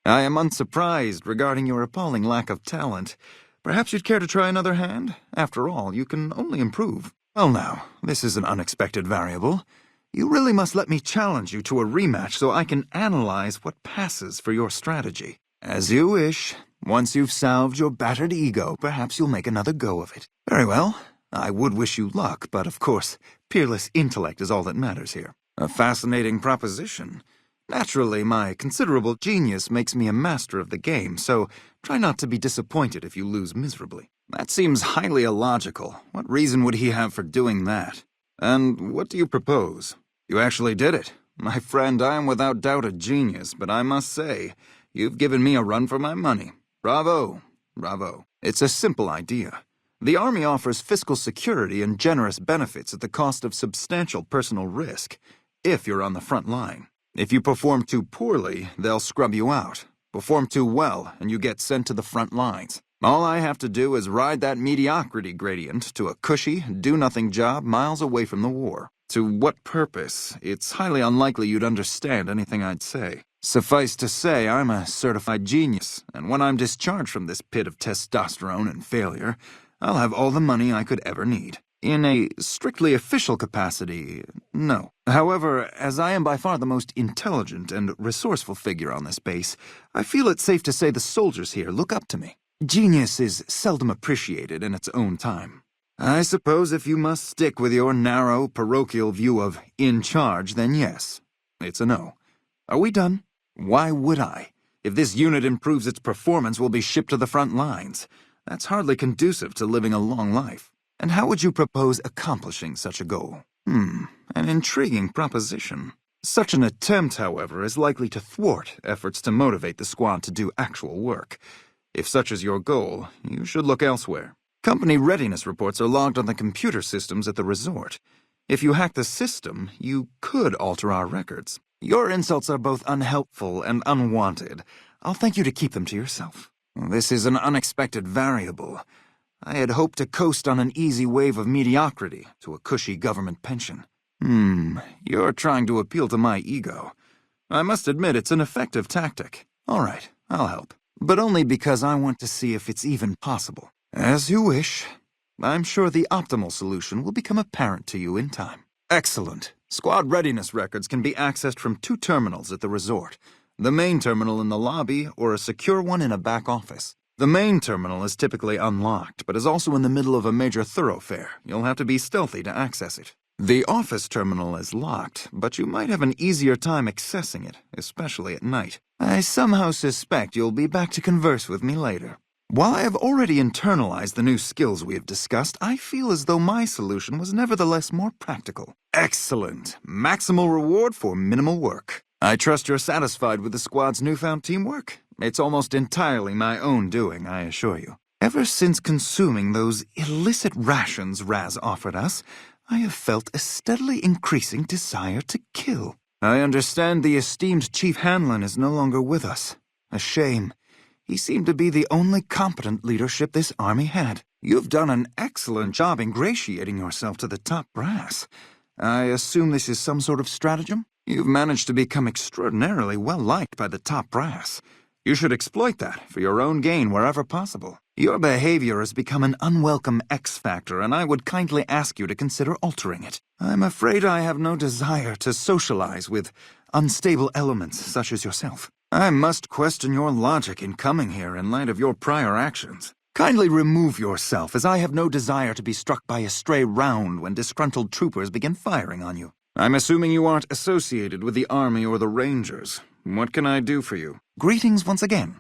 I am unsurprised regarding your appalling lack of talent. Perhaps you'd care to try another hand? After all, you can only improve. Well now, this is an unexpected variable. You really must let me challenge you to a rematch so I can analyze what passes for your strategy. As you wish. Once you've salved your battered ego, perhaps you'll make another go of it. Very well. I would wish you luck, but of course, peerless intellect is all that matters here. A fascinating proposition. Naturally, my considerable genius makes me a master of the game, so try not to be disappointed if you lose miserably. That seems highly illogical. What reason would he have for doing that? And what do you propose? You actually did it. My friend, I am without doubt a genius, but I must say, you've given me a run for my money. Bravo. Bravo. It's a simple idea. The Army offers fiscal security and generous benefits at the cost of substantial personal risk, if you're on the front line. If you perform too poorly, they'll scrub you out. Perform too well, and you get sent to the front lines. All I have to do is ride that mediocrity gradient to a cushy, do-nothing job miles away from the war. To what purpose? It's highly unlikely you'd understand anything I'd say. Suffice to say, I'm a certified genius, and when I'm discharged from this pit of testosterone and failure, I'll have all the money I could ever need. In a strictly official capacity, no. However, as I am by far the most intelligent and resourceful figure on this base, I feel it's safe to say the soldiers here look up to me. Genius is seldom appreciated in its own time. I suppose if you must stick with your narrow, parochial view of in charge, then yes. It's a no. Are we done? Why would I? If this unit improves its performance, we'll be shipped to the front lines. That's hardly conducive to living a long life. And how would you propose accomplishing such a goal? An intriguing proposition. Such an attempt, however, is likely to thwart efforts to motivate the squad to do actual work. If such is your goal, you should look elsewhere. Company readiness reports are logged on the computer systems at the resort. If you hack the system, you could alter our records. Your insults are both unhelpful and unwanted. I'll thank you to keep them to yourself. This is an unexpected variable. I had hoped to coast on an easy wave of mediocrity to a cushy government pension. You're trying to appeal to my ego. I must admit it's an effective tactic. All right, I'll help. But only because I want to see if it's even possible. As you wish. I'm sure the optimal solution will become apparent to you in time. Excellent. Squad readiness records can be accessed from 2 terminals at the resort. The main terminal in the lobby or a secure one in a back office. The main terminal is typically unlocked, but is also in the middle of a major thoroughfare. You'll have to be stealthy to access it. The office terminal is locked, but you might have an easier time accessing it, especially at night. I somehow suspect you'll be back to converse with me later. While I have already internalized the new skills we have discussed, I feel as though my solution was nevertheless more practical. Excellent. Maximal reward for minimal work. I trust you're satisfied with the squad's newfound teamwork? It's almost entirely my own doing, I assure you. Ever since consuming those illicit rations Raz offered us, I have felt a steadily increasing desire to kill. I understand the esteemed Chief Hanlon is no longer with us. A shame. He seemed to be the only competent leadership this army had. You've done an excellent job ingratiating yourself to the top brass. I assume this is some sort of stratagem? You've managed to become extraordinarily well-liked by the top brass. You should exploit that for your own gain wherever possible. Your behavior has become an unwelcome X-factor, and I would kindly ask you to consider altering it. I'm afraid I have no desire to socialize with unstable elements such as yourself. I must question your logic in coming here in light of your prior actions. Kindly remove yourself, as I have no desire to be struck by a stray round when disgruntled troopers begin firing on you. I'm assuming you aren't associated with the Army or the Rangers. What can I do for you? Greetings once again.